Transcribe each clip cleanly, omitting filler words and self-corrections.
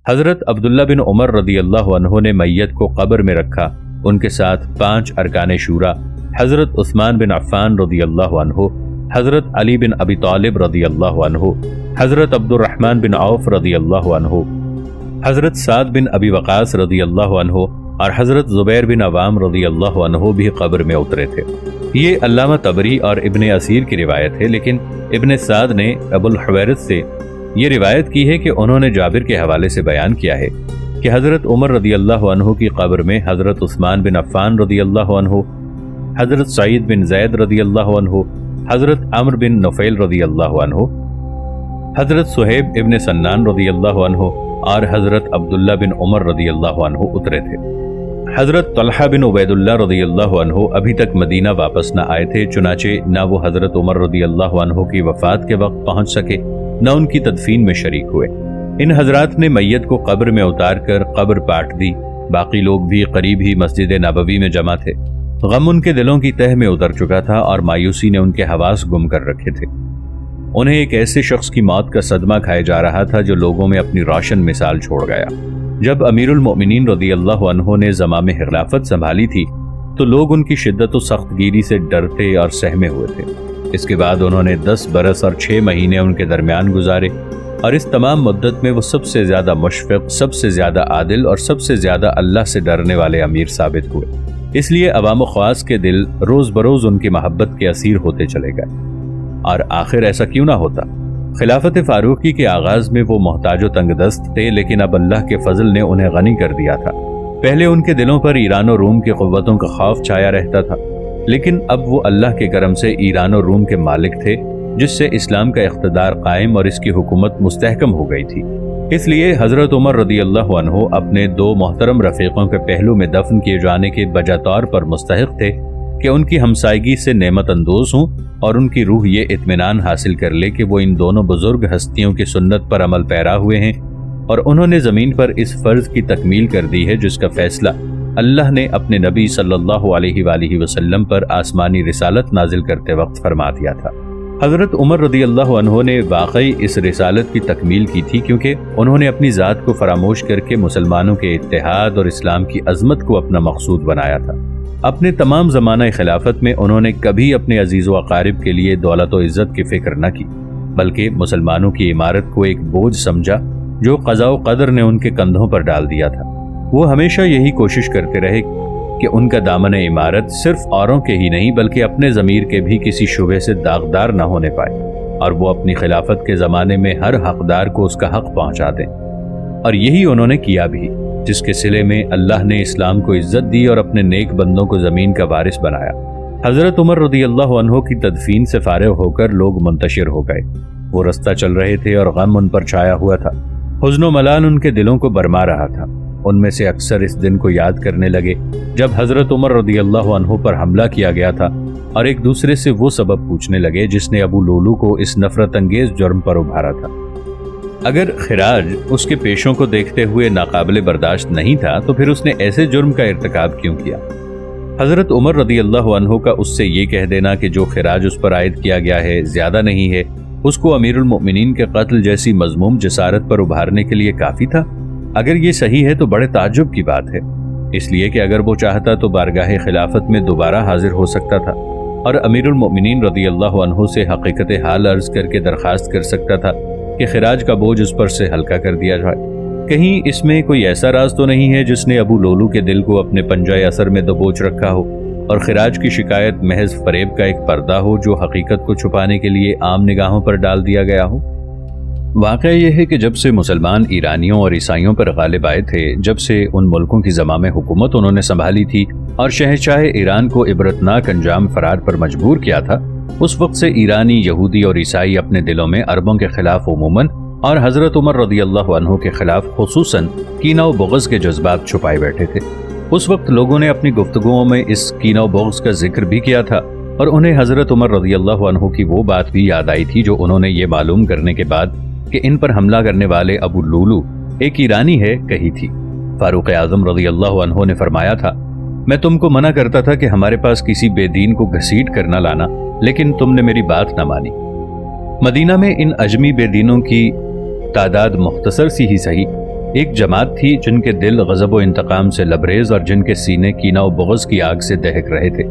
حضرت عبداللہ بن عمر رضی اللہ عنہ نے میت کو قبر میں رکھا، ان کے ساتھ 5 ارکان شورا حضرت عثمان بن عفان رضی اللہ عنہ، حضرت علی بن ابی طالب رضی اللہ عنہ، حضرت عبد الرحمن بن عوف رضی اللہ عنہ، حضرت سعد بن ابی وقاص رضی اللہ عنہ اور حضرت زبیر بن عوام رضی اللہ عنہ بھی قبر میں اترے تھے۔ یہ علامہ طبری اور ابن اسیر کی روایت ہے، لیکن ابن سعد نے ابو الحویرث سے یہ روایت کی ہے کہ انہوں نے جابر کے حوالے سے بیان کیا ہے کہ حضرت عمر رضی اللہ عنہ کی قبر میں حضرت عثمان بن عفان رضی اللہ عنہ، حضرت سعید بن زید رضی اللہ عنہ، حضرت عمرو بن نفیل رضی اللہ عنہ، حضرت صہیب ابن سنان رضی اللہ عنہ اور حضرت عبداللہ بن عمر رضی اللہ عنہ اترے تھے۔ حضرت طلحہ بن عبید اللہ رضی اللہ عنہ ابھی تک مدینہ واپس نہ آئے تھے، چنانچہ نہ وہ حضرت عمر رضی اللہ عنہ کی وفات کے وقت پہنچ سکے، نہ ان کی تدفین میں شریک ہوئے۔ ان حضرات نے میت کو قبر میں اتار کر قبر پاٹ دی۔ باقی لوگ بھی قریب ہی مسجد نبوی میں جمع تھے۔ غم ان کے دلوں کی تہ میں اتر چکا تھا اور مایوسی نے ان کے حواس گم کر رکھے تھے۔ انہیں ایک ایسے شخص کی موت کا صدمہ کھائے جا رہا تھا جو لوگوں میں اپنی روشن مثال چھوڑ گیا۔ جب امیر المؤمنین رضی اللہ عنہ نے زمام خلافت سنبھالی تھی تو لوگ ان کی شدت و سخت گیری سے ڈرتے اور سہمے ہوئے تھے۔ اس کے بعد انہوں نے 10 برس اور 6 مہینے ان کے درمیان گزارے، اور اس تمام مدت میں وہ سب سے زیادہ مشفق، سب سے زیادہ عادل اور سب سے زیادہ اللہ سے ڈرنے والے امیر ثابت ہوئے۔ اس لیے عوام و خواص کے دل روز بروز ان کی محبت کے اسیر ہوتے چلے گئے۔ اور آخر ایسا کیوں نہ ہوتا؟ خلافت فاروقی کے آغاز میں وہ محتاج و تنگ دست تھے، لیکن اب اللہ کے فضل نے انہیں غنی کر دیا تھا۔ پہلے ان کے دلوں پر ایران و روم کی قوتوں کا خوف چھایا رہتا تھا، لیکن اب وہ اللہ کے کرم سے ایران و روم کے مالک تھے، جس سے اسلام کا اقتدار قائم اور اس کی حکومت مستحکم ہو گئی تھی۔ اس لیے حضرت عمر رضی اللہ عنہ اپنے 2 محترم رفیقوں کے پہلو میں دفن کیے جانے کے بجا طور پر مستحق تھے کہ ان کی ہمسائیگی سے نعمت اندوز ہوں اور ان کی روح یہ اطمینان حاصل کر لے کہ وہ ان دونوں بزرگ ہستیوں کی سنت پر عمل پیرا ہوئے ہیں، اور انہوں نے زمین پر اس فرض کی تکمیل کر دی ہے جس کا فیصلہ اللہ نے اپنے نبی صلی اللہ علیہ وآلہ وسلم پر آسمانی رسالت نازل کرتے وقت فرما دیا تھا۔ حضرت عمر رضی اللہ عنہ نے واقعی اس رسالت کی تکمیل کی تھی، کیونکہ انہوں نے اپنی ذات کو فراموش کر کے مسلمانوں کے اتحاد اور اسلام کی عظمت کو اپنا مقصود بنایا تھا۔ اپنے تمام زمانہ خلافت میں انہوں نے کبھی اپنے عزیز و اقارب کے لیے دولت و عزت کی فکر نہ کی، بلکہ مسلمانوں کی عمارت کو ایک بوجھ سمجھا جو قضاء و قدر نے ان کے کندھوں پر ڈال دیا تھا۔ وہ ہمیشہ یہی کوشش کرتے رہے کہ ان کا دامن عمارت صرف اوروں کے ہی نہیں بلکہ اپنے ضمیر کے بھی کسی شبہ سے داغدار نہ ہونے پائے، اور وہ اپنی خلافت کے زمانے میں ہر حقدار کو اس کا حق پہنچا دیں، اور یہی انہوں نے کیا بھی، جس کے صلے میں اللہ نے اسلام کو عزت دی اور اپنے نیک بندوں کو زمین کا وارث بنایا۔ حضرت عمر رضی اللہ عنہ کی تدفین سے فارغ ہو کر لوگ منتشر ہو گئے۔ وہ رستہ چل رہے تھے اور غم ان پر چھایا ہوا تھا۔ حزن و ملال ان کے دلوں کو برما رہا تھا۔ ان میں سے اکثر اس دن کو یاد کرنے لگے جب حضرت عمر رضی اللہ عنہ پر حملہ کیا گیا تھا، اور ایک دوسرے سے وہ سبب پوچھنے لگے جس نے ابو لولو کو اس نفرت انگیز جرم پر ابھارا تھا۔ اگر خراج اس کے پیشوں کو دیکھتے ہوئے ناقابل برداشت نہیں تھا تو پھر اس نے ایسے جرم کا ارتکاب کیوں کیا؟ حضرت عمر رضی اللہ عنہ کا اس سے یہ کہہ دینا کہ جو خراج اس پر عائد کیا گیا ہے زیادہ نہیں ہے، اس کو امیر المؤمنین کے قتل جیسی مذموم جسارت پر ابھارنے کے لیے کافی تھا؟ اگر یہ صحیح ہے تو بڑے تعجب کی بات ہے، اس لیے کہ اگر وہ چاہتا تو بارگاہ خلافت میں دوبارہ حاضر ہو سکتا تھا اور امیر المؤمنین رضی اللہ عنہ سے حقیقت حال عرض کر کے درخواست کر سکتا تھا کہ خراج کا بوجھ اس پر سے ہلکا کر دیا جائے۔ کہیں اس میں کوئی ایسا راز تو نہیں ہے جس نے ابو لولو کے دل کو اپنے پنجہ اثر میں دبوچ رکھا ہو، اور خراج کی شکایت محض فریب کا ایک پردہ ہو جو حقیقت کو چھپانے کے لیے عام نگاہوں پر ڈال دیا گیا ہو؟ واقعہ یہ ہے کہ جب سے مسلمان ایرانیوں اور عیسائیوں پر غالب آئے تھے، جب سے ان ملکوں کی زمام حکومت انہوں نے سنبھالی تھی اور شہنشاہ ایران کو عبرتناک انجام فرار پر مجبور کیا تھا، اس وقت سے ایرانی، یہودی اور عیسائی اپنے دلوں میں عربوں کے خلاف عموماً اور حضرت عمر رضی اللہ عنہ کے خلاف خصوصاً کینہ و بغض کے جذبات چھپائے بیٹھے تھے۔ اس وقت لوگوں نے اپنی گفتگوؤں میں اس کینہ و بغض کا ذکر بھی کیا تھا، اور انہیں حضرت عمر رضی اللہ عنہ کی وہ بات بھی یاد آئی تھی جو انہوں نے یہ معلوم کرنے کے بعد کہ ان پر حملہ کرنے والے ابو لولو ایک ایرانی ہے کہی تھی۔ فاروق اعظم رضی اللہ عنہ نے فرمایا تھا، میں تم کو منع کرتا تھا کہ ہمارے پاس کسی بے دین کو گھسیٹ کر نہ لانا، لیکن تم نے میری بات نہ مانی۔ مدینہ میں ان اجمی بے دینوں کی تعداد مختصر سی ہی صحیح، ایک جماعت تھی جن کے دل غضب و انتقام سے لبریز اور جن کے سینے کینہ و بغض کی آگ سے دہک رہے تھے،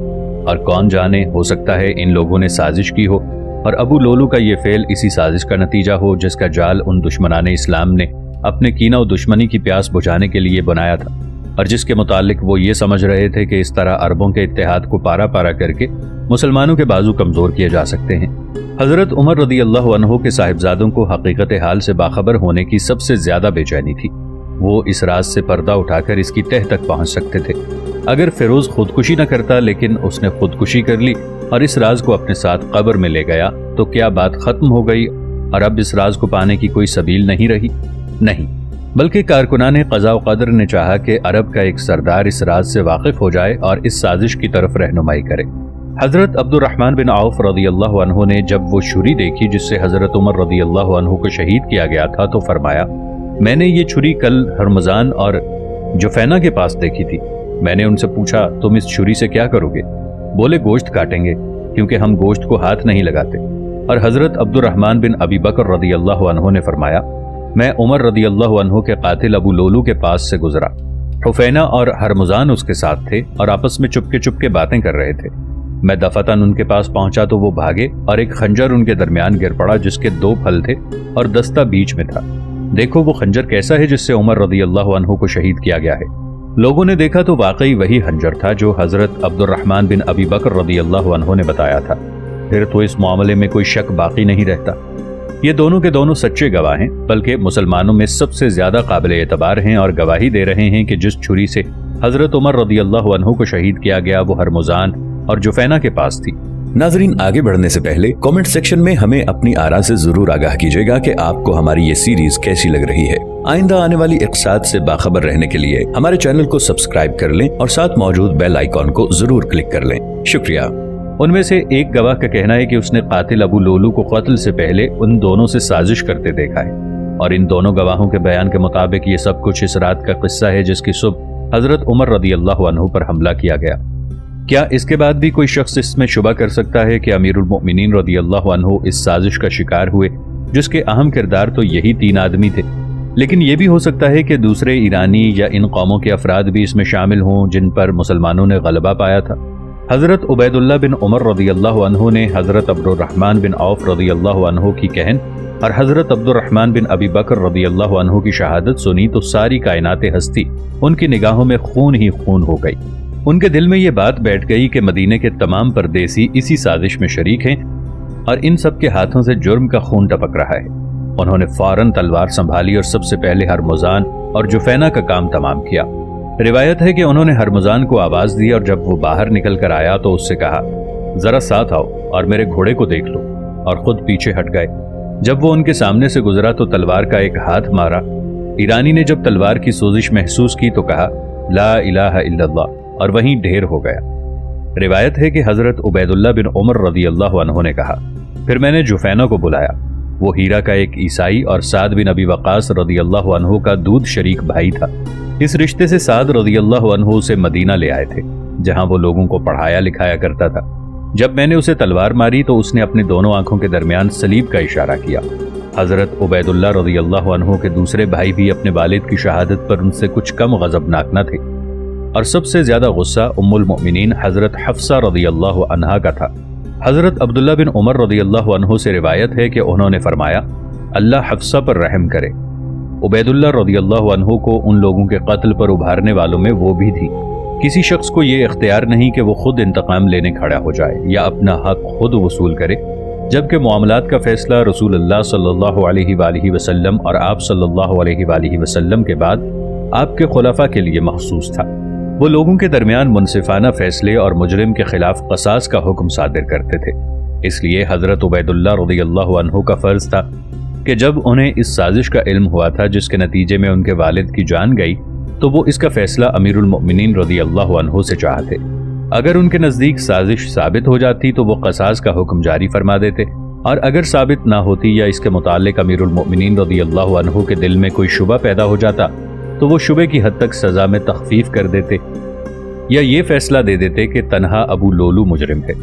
اور کون جانے ہو سکتا ہے ان لوگوں نے سازش کی ہو اور ابو لولو کا یہ فعل اسی سازش کا نتیجہ ہو جس کا جال ان دشمنان اسلام نے اپنے کینہ و دشمنی کی پیاس بجھانے کے لیے بنایا تھا، اور جس کے متعلق وہ یہ سمجھ رہے تھے کہ اس طرح عربوں کے اتحاد کو پارا پارا کر کے مسلمانوں کے بازو کمزور کیے جا سکتے ہیں۔ حضرت عمر رضی اللہ عنہ کے صاحبزادوں کو حقیقت حال سے باخبر ہونے کی سب سے زیادہ بے چینی تھی۔ وہ اس راز سے پردہ اٹھا کر اس کی تہ تک پہنچ سکتے تھے۔ اگر فیروز خودکشی نہ کرتا لیکن اس نے خودکشی کر لی اور اس راز کو اپنے ساتھ قبر میں لے گیا تو کیا بات ختم ہو گئی اور اب اس راز کو پانے کی کوئی سبیل نہیں رہی؟ نہیں، بلکہ کارکنان قضاء و قدر نے چاہا کہ عرب کا ایک سردار اس راز سے واقف ہو جائے اور اس سازش کی طرف رہنمائی کرے۔ حضرت عبد الرحمن بن عوف رضی اللہ عنہ نے جب وہ چھری دیکھی جس سے حضرت عمر رضی اللہ عنہ کو شہید کیا گیا تھا تو فرمایا، میں نے یہ چھری کل ہرمزان اور جفینہ کے پاس دیکھی تھی۔ میں نے ان سے پوچھا، تم اس چھری سے کیا کرو گے؟ بولے، گوشت کاٹیں گے، کیونکہ ہم گوشت کو ہاتھ نہیں لگاتے۔ اور حضرت عبد الرحمن بن ابی بکر رضی اللہ عنہ نے فرمایا، میں عمر رضی اللہ عنہ کے قاتل ابو لولو کے پاس سے گزرا۔ حفینہ اور ہرمزان اس کے ساتھ تھے اور آپس میں چپکے باتیں کر رہے تھے۔ میں دفتن ان کے پاس پہنچا تو وہ بھاگے اور ایک خنجر ان کے درمیان گر پڑا جس کے 2 پھل تھے اور دستہ بیچ میں تھا۔ دیکھو وہ خنجر کیسا ہے جس سے عمر رضی اللہ عنہ کو شہید کیا گیا ہے۔ لوگوں نے دیکھا تو واقعی وہی خنجر تھا جو حضرت عبد الرحمن بن ابی بکر رضی اللہ عنہ نے بتایا تھا۔ پھر تو اس معاملے میں کوئی شک باقی نہیں رہتا۔ یہ دونوں کے دونوں سچے گواہ ہیں، بلکہ مسلمانوں میں سب سے زیادہ قابل اعتبار ہیں اور گواہی دے رہے ہیں کہ جس چھری سے حضرت عمر رضی اللہ عنہ کو شہید کیا گیا وہ ہرمزان اور جفینہ کے پاس تھی۔ ناظرین، آگے بڑھنے سے پہلے کامنٹ سیکشن میں ہمیں اپنی آراء سے ضرور آگاہ کیجیے گا کہ آپ کو ہماری یہ سیریز کیسی لگ رہی ہے۔ آئندہ آنے والی اقساط سے باخبر رہنے کے لیے ہمارے چینل کو سبسکرائب کر لیں اور ساتھ موجود بیل آئیکن کو ضرور کلک کر لیں۔ شکریہ۔ ان میں سے ایک گواہ کا کہنا ہے کہ اس نے قاتل ابو لولو کو قتل سے پہلے ان دونوں سے سازش کرتے دیکھا ہے، اور ان دونوں گواہوں کے بیان کے مطابق یہ سب کچھ اس رات کا قصہ ہے جس کی صبح حضرت عمر رضی اللہ عنہ پر حملہ کیا گیا۔ کیا اس کے بعد بھی کوئی شخص اس میں شبہ کر سکتا ہے کہ امیر المؤمنین رضی اللہ عنہ اس سازش کا شکار ہوئے جس کے اہم کردار تو یہی 3 آدمی تھے؟ لیکن یہ بھی ہو سکتا ہے کہ دوسرے ایرانی یا ان قوموں کے افراد بھی اس میں شامل ہوں جن پر مسلمانوں نے غلبہ پایا تھا۔ حضرت عبید اللہ بن عمر رضی اللہ عنہ نے حضرت عبد الرحمن بن عوف رضی اللہ عنہ کی کہن اور حضرت عبد الرحمن بن ابی بکر رضی اللہ عنہ کی شہادت سنی تو ساری کائنات ہستی ان کی نگاہوں میں خون ہی خون ہو گئی۔ ان کے دل میں یہ بات بیٹھ گئی کہ مدینے کے تمام پردیسی اسی سازش میں شریک ہیں اور ان سب کے ہاتھوں سے جرم کا خون ٹپک رہا ہے۔ انہوں نے فوراً تلوار سنبھالی اور سب سے پہلے ہرمزان اور جفینہ کا کام تمام کیا۔ روایت ہے کہ انہوں نے ہرمزان کو آواز دی اور جب وہ باہر نکل کر آیا تو اس سے کہا، ذرا ساتھ آؤ اور میرے گھوڑے کو دیکھ لو، اور خود پیچھے ہٹ گئے۔ جب وہ ان کے سامنے سے گزرا تو تلوار کا ایک ہاتھ مارا۔ ایرانی نے جب تلوار کی سوزش محسوس کی تو کہا، لا الہ الا اللہ، اور وہیں ڈھیر ہو گیا۔ روایت ہے کہ حضرت عبید اللہ بن عمر رضی اللہ عنہ نے کہا، پھر میں نے جفینہ کو بلایا۔ وہ ہیرا کا ایک عیسائی اور سعد بن ابی وقاص رضی اللہ عنہ کا دودھ شریک بھائی تھا۔ اس رشتے سے سعد رضی اللہ عنہ اسے مدینہ لے آئے تھے جہاں وہ لوگوں کو پڑھایا لکھایا کرتا تھا۔ جب میں نے اسے تلوار ماری تو اس نے اپنی دونوں آنکھوں کے درمیان صلیب کا اشارہ کیا۔ حضرت عبید اللہ رضی اللہ عنہ کے دوسرے بھائی بھی اپنے والد کی شہادت پر ان سے کچھ کم غضبناک نہ تھے، اور سب سے زیادہ غصہ ام المؤمنین حضرت حفصہ رضی اللہ عنہا کا تھا۔ حضرت عبداللہ بن عمر رضی اللہ عنہ سے روایت ہے کہ انہوں نے فرمایا، اللہ حفصہ پر رحم کرے۔ عبید اللہ رضی اللہ عنہ کو ان لوگوں کے قتل پر ابھارنے والوں میں وہ بھی تھی۔ کسی شخص کو یہ اختیار نہیں کہ وہ خود انتقام لینے کھڑا ہو جائے یا اپنا حق خود وصول کرے، جبکہ معاملات کا فیصلہ رسول اللہ صلی اللہ علیہ وآلہ وسلم اور آپ صلی اللہ علیہ وآلہ وسلم کے بعد آپ کے خلفاء کے لیے مخصوص تھا۔ وہ لوگوں کے درمیان منصفانہ فیصلے اور مجرم کے خلاف قصاص کا حکم صادر کرتے تھے۔ اس لیے حضرت عبید اللہ رضی اللہ عنہ کا فرض تھا کہ جب انہیں اس سازش کا علم ہوا تھا جس کے نتیجے میں ان کے والد کی جان گئی تو وہ اس کا فیصلہ امیر المؤمنین رضی اللہ عنہ سے چاہتے۔ اگر ان کے نزدیک سازش ثابت ہو جاتی تو وہ قصاص کا حکم جاری فرما دیتے، اور اگر ثابت نہ ہوتی یا اس کے متعلق امیر المؤمنین رضی اللہ عنہ کے دل میں کوئی شبہ پیدا ہو جاتا تو وہ شبے کی حد تک سزا میں تخفیف کر دیتے یا یہ فیصلہ دے دیتے کہ تنہا ابو لولو مجرم ہے۔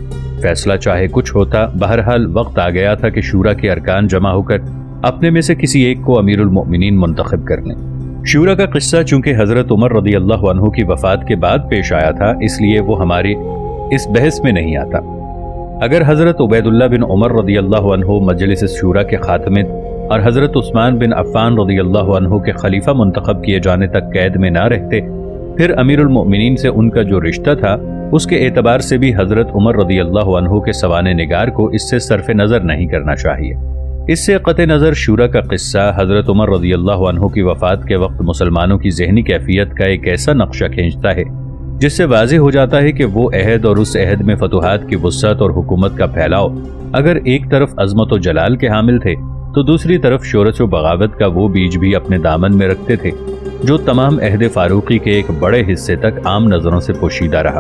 فیصلہ چاہے کچھ ہوتا، بہرحال وقت آ گیا تھا کہ شورا کے ارکان جمع ہو کر اپنے میں سے کسی ایک کو امیر المؤمنین منتخب کر لیں۔ شورا کا قصہ چونکہ حضرت عمر رضی اللہ عنہ کی وفات کے بعد پیش آیا تھا، اس لیے وہ ہماری اس بحث میں نہیں آتا۔ اگر حضرت عبید اللہ بن عمر رضی اللہ عنہ مجلس شورا کے خاتمے اور حضرت عثمان بن عفان رضی اللہ عنہ کے خلیفہ منتخب کیے جانے تک قید میں نہ رہتے، پھر امیر المؤمنین سے ان کا جو رشتہ تھا اس کے اعتبار سے بھی حضرت عمر رضی اللہ عنہ کے سوانح نگار کو اس سے صرف نظر نہیں کرنا چاہیے۔ اس سے قطع نظر شورا کا قصہ حضرت عمر رضی اللہ عنہ کی وفات کے وقت مسلمانوں کی ذہنی کیفیت کا ایک ایسا نقشہ کھینچتا ہے جس سے واضح ہو جاتا ہے کہ وہ عہد اور اس عہد میں فتوحات کی وسعت اور حکومت کا پھیلاؤ اگر ایک طرف عظمت و جلال کے حامل تھے تو دوسری طرف شورش و بغاوت کا وہ بیج بھی اپنے دامن میں رکھتے تھے جو تمام عہد فاروقی کے ایک بڑے حصے تک عام نظروں سے پوشیدہ رہا،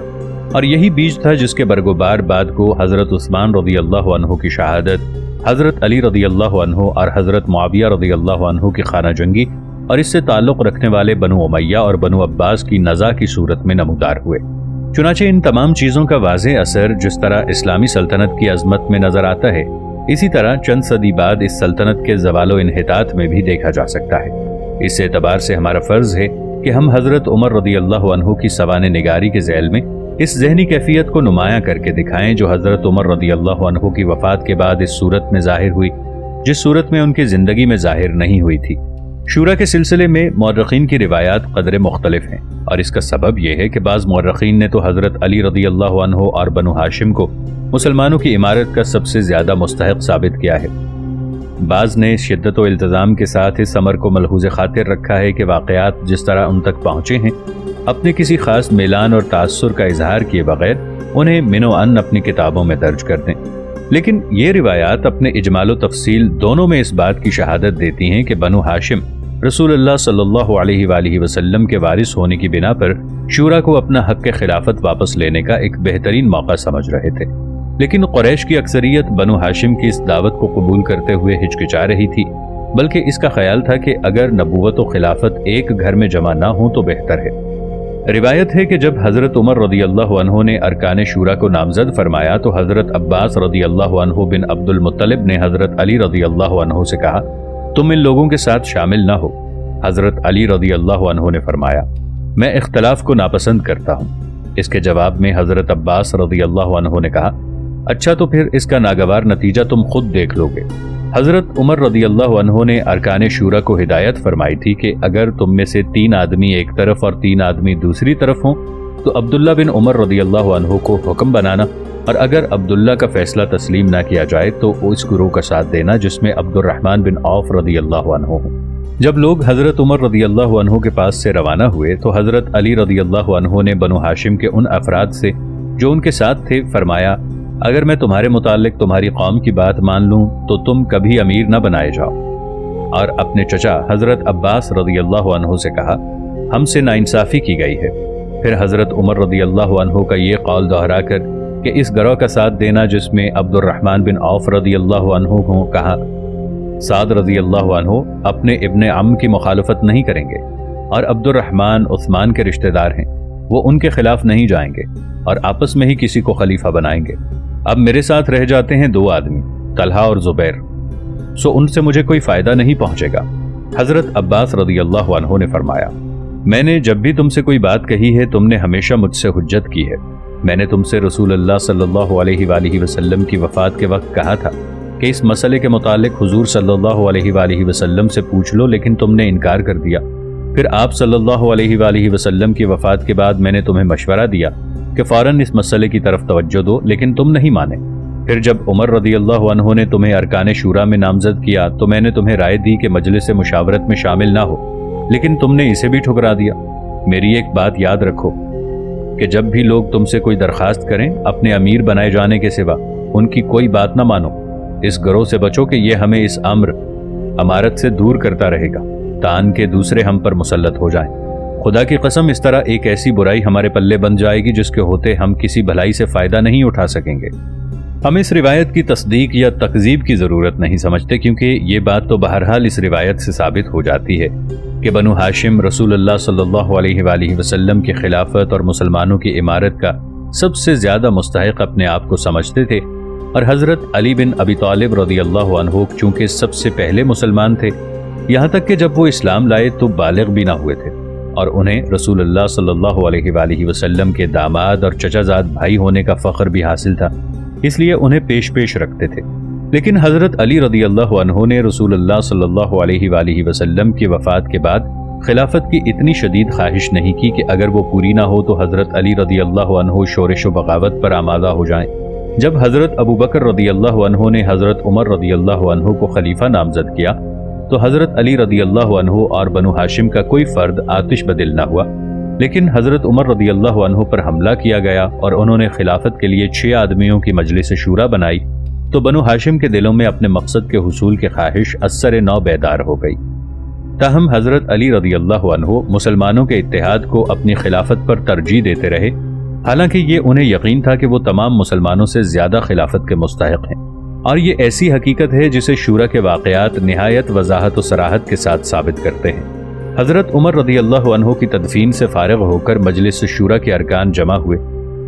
اور یہی بیج تھا جس کے برگوبار بعد کو حضرت عثمان رضی اللہ عنہ کی شہادت، حضرت علی رضی اللہ عنہ اور حضرت معاویہ رضی اللہ عنہ کی خانہ جنگی اور اس سے تعلق رکھنے والے بنو امیہ اور بنو عباس کی نزاع کی صورت میں نمودار ہوئے۔ چنانچہ ان تمام چیزوں کا واضح اثر جس طرح اسلامی سلطنت کی عظمت میں نظر آتا ہے، اسی طرح چند صدی بعد اس سلطنت کے زوال و انحطاط میں بھی دیکھا جا سکتا ہے۔ اس اعتبار سے ہمارا فرض ہے کہ ہم حضرت عمر رضی اللہ عنہ کی سوانح نگاری کے ذیل میں اس ذہنی کیفیت کو نمایاں کر کے دکھائیں جو حضرت عمر رضی اللہ عنہ کی وفات کے بعد اس صورت میں ظاہر ہوئی جس صورت میں ان کی زندگی میں ظاہر نہیں ہوئی تھی۔ شورا کے سلسلے میں مورخین کی روایات قدرے مختلف ہیں، اور اس کا سبب یہ ہے کہ بعض مورخین نے تو حضرت علی رضی اللہ عنہ اور بنو ہاشم کو مسلمانوں کی امارت کا سب سے زیادہ مستحق ثابت کیا ہے، بعض نے شدت و التزام کے ساتھ اس امر کو ملحوظ خاطر رکھا ہے کہ واقعات جس طرح ان تک پہنچے ہیں اپنے کسی خاص میلان اور تاثر کا اظہار کیے بغیر انہیں من و عن اپنی کتابوں میں درج کر دیں، لیکن یہ روایات اپنے اجمال و تفصیل دونوں میں اس بات کی شہادت دیتی ہیں کہ بنو ہاشم رسول اللہ صلی اللہ علیہ وآلہ وسلم کے وارث ہونے کی بنا پر شورا کو اپنا حق خلافت واپس لینے کا ایک بہترین موقع سمجھ رہے تھے، لیکن قریش کی اکثریت بنو ہاشم کی اس دعوت کو قبول کرتے ہوئے ہچکچا رہی تھی، بلکہ اس کا خیال تھا کہ اگر نبوت و خلافت ایک گھر میں جمع نہ ہوں تو بہتر ہے۔ روایت ہے کہ جب حضرت عمر رضی اللہ عنہ نے ارکان شورا کو نامزد فرمایا تو حضرت عباس رضی اللہ عنہ بن عبد المطلب نے حضرت علی رضی اللہ عنہ سے کہا تم ان لوگوں کے ساتھ شامل نہ ہو۔ حضرت علی رضی اللہ عنہ نے فرمایا میں اختلاف کو ناپسند کرتا ہوں۔ اس کے جواب میں حضرت عباس رضی اللہ عنہ نے کہا اچھا تو پھر اس کا ناگوار نتیجہ تم خود دیکھ لو گے۔ حضرت عمر رضی اللہ عنہ نے ارکان شورا کو ہدایت فرمائی تھی کہ اگر تم میں سے 3 آدمی ایک طرف اور 3 آدمی دوسری طرف ہوں تو عبداللہ بن عمر رضی اللہ عنہ کو حکم بنانا، اور اگر عبداللہ کا فیصلہ تسلیم نہ کیا جائے تو اس گروہ کا ساتھ دینا جس میں عبد الرحمن بن عوف رضی اللہ عنہ ہوں۔ جب لوگ حضرت عمر رضی اللہ عنہ کے پاس سے روانہ ہوئے تو حضرت علی رضی اللہ عنہ نے بنو ہاشم کے ان افراد سے جو ان کے ساتھ تھے فرمایا اگر میں تمہارے متعلق تمہاری قوم کی بات مان لوں تو تم کبھی امیر نہ بنائے جاؤ، اور اپنے چچا حضرت عباس رضی اللہ عنہ سے کہا ہم سے ناانصافی کی گئی ہے۔ پھر حضرت عمر رضی اللہ عنہ کا یہ قول دہرا کر کہ اس گروہ کا ساتھ دینا جس میں عبد الرحمن بن عوف رضی اللہ عنہ کو کہا سعد رضی اللہ عنہ اپنے ابن عم کی مخالفت نہیں کریں گے، اور عبد الرحمن عثمان کے رشتہ دار ہیں، وہ ان کے خلاف نہیں جائیں گے اور آپس میں ہی کسی کو خلیفہ بنائیں گے۔ اب میرے ساتھ رہ جاتے ہیں 2 آدمی طلحہ اور زبیر، سو ان سے مجھے کوئی فائدہ نہیں پہنچے گا۔ حضرت عباس رضی اللہ عنہ نے فرمایا میں نے جب بھی تم سے کوئی بات کہی ہے تم نے ہمیشہ مجھ سے حجت کی ہے۔ میں نے تم سے رسول اللہ صلی اللہ علیہ وآلہ وسلم کی وفات کے وقت کہا تھا کہ اس مسئلے کے متعلق حضور صلی اللہ علیہ وآلہ وسلم سے پوچھ لو، لیکن تم نے انکار کر دیا۔ پھر آپ صلی اللہ علیہ وآلہ وسلم کی وفات کے بعد میں نے تمہیں مشورہ دیا کہ فوراً اس مسئلے کی طرف توجہ دو، لیکن تم نہیں مانے۔ پھر جب عمر رضی اللہ عنہ نے تمہیں ارکان شورا میں نامزد کیا تو میں نے تمہیں رائے دی کہ مجلس مشاورت میں شامل نہ ہو، لیکن تم نے اسے بھی ٹھکرا دیا۔ میری ایک بات یاد رکھو کہ جب بھی لوگ تم سے کوئی درخواست کریں اپنے امیر بنائے جانے کے سوا ان کی کوئی بات نہ مانو۔ اس گروہ سے بچو کہ یہ ہمیں اس امارت سے دور کرتا رہے گا تان کہ دوسرے ہم پر مسلط ہو جائیں۔ خدا کی قسم اس طرح ایک ایسی برائی ہمارے پلے بن جائے گی جس کے ہوتے ہم کسی بھلائی سے فائدہ نہیں اٹھا سکیں گے۔ ہم اس روایت کی تصدیق یا تکذیب کی ضرورت نہیں سمجھتے، کیونکہ یہ بات تو بہرحال اس روایت سے ثابت ہو جاتی ہے کہ بنو ہاشم رسول اللہ صلی اللہ علیہ وآلہ وسلم کی خلافت اور مسلمانوں کی امارت کا سب سے زیادہ مستحق اپنے آپ کو سمجھتے تھے، اور حضرت علی بن ابی طالب رضی اللہ عنہ چونکہ سب سے پہلے مسلمان تھے یہاں تک کہ جب وہ اسلام لائے تو بالغ بھی نہ ہوئے تھے اور انہیں رسول اللہ صلی اللہ علیہ وآلہ وسلم کے داماد اور چچا زاد بھائی ہونے کا فخر بھی حاصل تھا، اس لیے انہیں پیش رکھتے تھے۔ لیکن حضرت علی رضی اللہ عنہ نے رسول اللہ صلی اللہ علیہ وآلہ وسلم کی وفات کے بعد خلافت کی اتنی شدید خواہش نہیں کی کہ اگر وہ پوری نہ ہو تو حضرت علی رضی اللہ عنہ شورش و بغاوت پر آمادہ ہو جائیں۔ جب حضرت ابو بکر رضی اللہ عنہ نے حضرت عمر رضی اللہ عنہ کو خلیفہ نامزد کیا تو حضرت علی رضی اللہ عنہ اور بنو ہاشم کا کوئی فرد آتش بدل نہ ہوا، لیکن حضرت عمر رضی اللہ عنہ پر حملہ کیا گیا اور انہوں نے خلافت کے لیے 6 آدمیوں کی مجلس شورا بنائی تو بنو ہاشم کے دلوں میں اپنے مقصد کے حصول کی خواہش اثر نو بیدار ہو گئی۔ تاہم حضرت علی رضی اللہ عنہ مسلمانوں کے اتحاد کو اپنی خلافت پر ترجیح دیتے رہے، حالانکہ یہ انہیں یقین تھا کہ وہ تمام مسلمانوں سے زیادہ خلافت کے مستحق ہیں، اور یہ ایسی حقیقت ہے جسے شورا کے واقعات نہایت وضاحت و صراحت کے ساتھ ثابت کرتے ہیں۔ حضرت عمر رضی اللہ عنہ کی تدفین سے فارغ ہو کر مجلس شورا کے ارکان جمع ہوئے،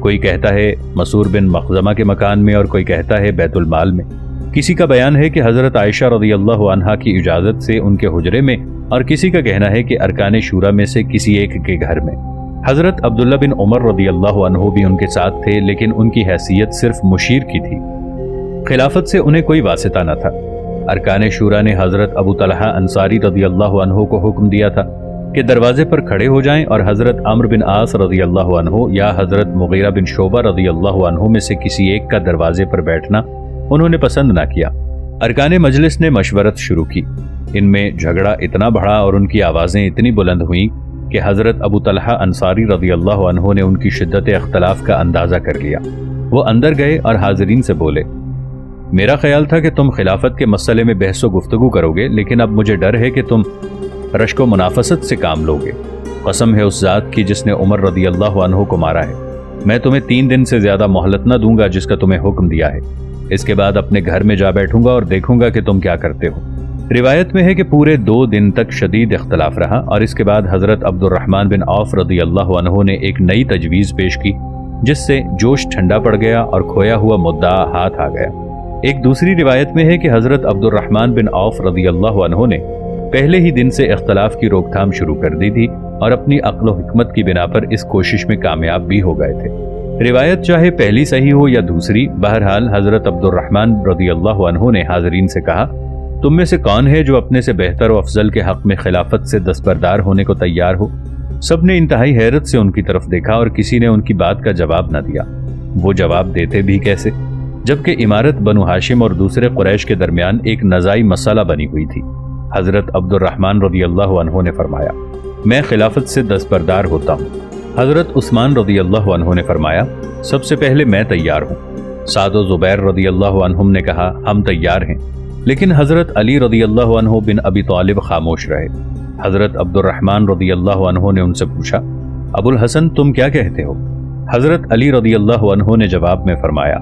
کوئی کہتا ہے مسور بن مخزمہ کے مکان میں اور کوئی کہتا ہے بیت المال میں۔ کسی کا بیان ہے کہ حضرت عائشہ رضی اللہ عنہا کی اجازت سے ان کے حجرے میں، اور کسی کا کہنا ہے کہ ارکان شورا میں سے کسی ایک کے گھر میں۔ حضرت عبداللہ بن عمر رضی اللہ عنہ بھی ان کے ساتھ تھے، لیکن ان کی حیثیت صرف مشیر کی تھی، خلافت سے انہیں کوئی واسطہ نہ تھا۔ ارکان شورا نے حضرت ابو طلحہ انصاری رضی اللہ عنہ کو حکم دیا تھا کہ دروازے پر کھڑے ہو جائیں، اور حضرت عمرو بن عاص رضی اللہ عنہ یا حضرت مغیرہ بن شعبہ رضی اللہ عنہ میں سے کسی ایک کا دروازے پر بیٹھنا انہوں نے پسند نہ کیا۔ ارکان مجلس نے مشورت شروع کی، ان میں جھگڑا اتنا بڑھا اور ان کی آوازیں اتنی بلند ہوئیں کہ حضرت ابو طلحہ انصاری رضی اللہ عنہ نے ان کی شدت اختلاف کا اندازہ کر لیا۔ وہ اندر گئے اور حاضرین سے بولے، میرا خیال تھا کہ تم خلافت کے مسئلے میں بحث و گفتگو کرو گے، لیکن اب مجھے ڈر ہے کہ تم رشک و منافست سے کام لوگے۔ قسم ہے اس ذات کی جس نے عمر رضی اللہ عنہ کو مارا ہے، میں تمہیں 3 دن سے زیادہ مہلت نہ دوں گا جس کا تمہیں حکم دیا ہے۔ اس کے بعد اپنے گھر میں جا بیٹھوں گا اور دیکھوں گا کہ تم کیا کرتے ہو۔ روایت میں ہے کہ پورے 2 دن تک شدید اختلاف رہا، اور اس کے بعد حضرت عبد الرحمن بن عوف رضی اللہ عنہ نے ایک نئی تجویز پیش کی جس سے جوش ٹھنڈا پڑ گیا اور کھویا ہوا مدعا ہاتھ آ گیا۔ ایک دوسری روایت میں ہے کہ حضرت عبد الرحمن بن عوف رضی اللہ عنہ نے پہلے ہی دن سے اختلاف کی روک تھام شروع کر دی تھی اور اپنی عقل و حکمت کی بنا پر اس کوشش میں کامیاب بھی ہو گئے تھے۔ روایت چاہے پہلی صحیح ہو یا دوسری، بہرحال حضرت عبد الرحمن رضی اللہ عنہ نے حاضرین سے کہا، تم میں سے کون ہے جو اپنے سے بہتر و افضل کے حق میں خلافت سے دستبردار ہونے کو تیار ہو؟ سب نے انتہائی حیرت سے ان کی طرف دیکھا اور کسی نے ان کی بات کا جواب نہ دیا۔ وہ جواب دیتے بھی کیسے، جبکہ امارت بنو ہاشم اور دوسرے قریش کے درمیان ایک نزاعی مسئلہ بنی ہوئی تھی۔ حضرت عبد الرحمن رضی اللہ عنہ نے فرمایا، میں خلافت سے دستبردار ہوتا ہوں۔ حضرت عثمان رضی اللہ عنہ نے فرمایا، سب سے پہلے میں تیار ہوں۔ سعد و زبیر رضی اللہ عنہم نے کہا، ہم تیار ہیں، لیکن حضرت علی رضی اللہ عنہ بن ابی طالب خاموش رہے۔ حضرت عبد الرحمن رضی اللہ عنہ نے ان سے پوچھا، ابو الحسن تم کیا کہتے ہو؟ حضرت علی رضی اللہ عنہ نے جواب میں فرمایا،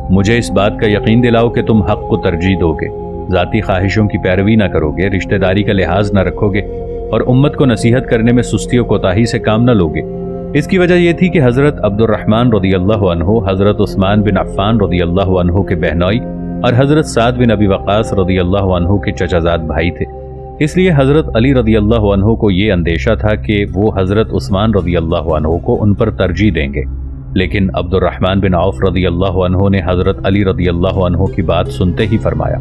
مجھے اس بات کا یقین دلاؤ کہ تم حق کو ترجیح دو گے، ذاتی خواہشوں کی پیروی نہ کرو گے، رشتہ داری کا لحاظ نہ رکھو گے، اور امت کو نصیحت کرنے میں سستی و کوتاہی سے کام نہ لوگے۔ اس کی وجہ یہ تھی کہ حضرت عبد الرحمن رضی اللہ عنہ حضرت عثمان بن عفان رضی اللہ عنہ کے بہنوئی اور حضرت سعد بن ابی وقاص رضی اللہ عنہ کے چچا زاد بھائی تھے، اس لیے حضرت علی رضی اللہ عنہ کو یہ اندیشہ تھا کہ وہ حضرت عثمان رضی اللہ عنہ کو ان پر ترجیح دیں گے۔ لیکن عبد الرحمن بن عوف رضی اللہ عنہ نے حضرت علی رضی اللہ عنہ کی بات سنتے ہی فرمایا،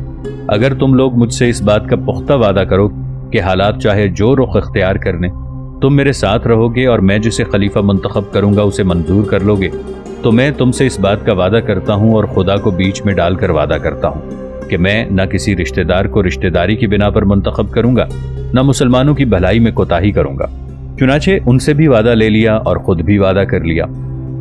اگر تم لوگ مجھ سے اس بات کا پختہ وعدہ کرو کہ حالات چاہے جو رخ اختیار کرنے تم میرے ساتھ رہو گے اور میں جسے خلیفہ منتخب کروں گا اسے منظور کر لو گے، تو میں تم سے اس بات کا وعدہ کرتا ہوں اور خدا کو بیچ میں ڈال کر وعدہ کرتا ہوں کہ میں نہ کسی رشتہ دار کو رشتہ داری کی بنا پر منتخب کروں گا، نہ مسلمانوں کی بھلائی میں کوتاہی کروں گا۔ چنانچہ ان سے بھی وعدہ لے لیا اور خود بھی وعدہ کر لیا۔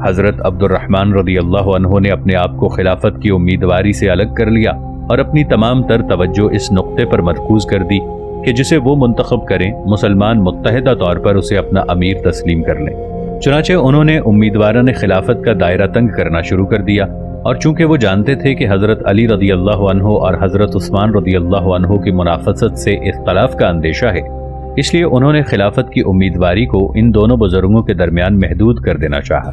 حضرت عبد الرحمن رضی اللہ عنہ نے اپنے آپ کو خلافت کی امیدواری سے الگ کر لیا اور اپنی تمام تر توجہ اس نقطے پر مرکوز کر دی کہ جسے وہ منتخب کریں مسلمان متحدہ طور پر اسے اپنا امیر تسلیم کر لیں۔ چنانچہ انہوں نے امیدواران خلافت کا دائرہ تنگ کرنا شروع کر دیا، اور چونکہ وہ جانتے تھے کہ حضرت علی رضی اللہ عنہ اور حضرت عثمان رضی اللہ عنہ کی منافست سے اختلاف کا اندیشہ ہے، اس لیے انہوں نے خلافت کی امیدواری کو ان دونوں بزرگوں کے درمیان محدود کر دینا چاہا۔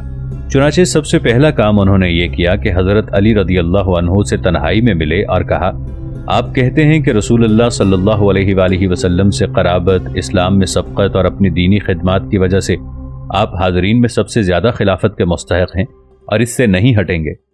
چنانچہ سب سے پہلا کام انہوں نے یہ کیا کہ حضرت علی رضی اللہ عنہ سے تنہائی میں ملے اور کہا، آپ کہتے ہیں کہ رسول اللہ صلی اللہ علیہ وآلہ وسلم سے قرابت، اسلام میں سبقت اور اپنی دینی خدمات کی وجہ سے آپ حاضرین میں سب سے زیادہ خلافت کے مستحق ہیں اور اس سے نہیں ہٹیں گے۔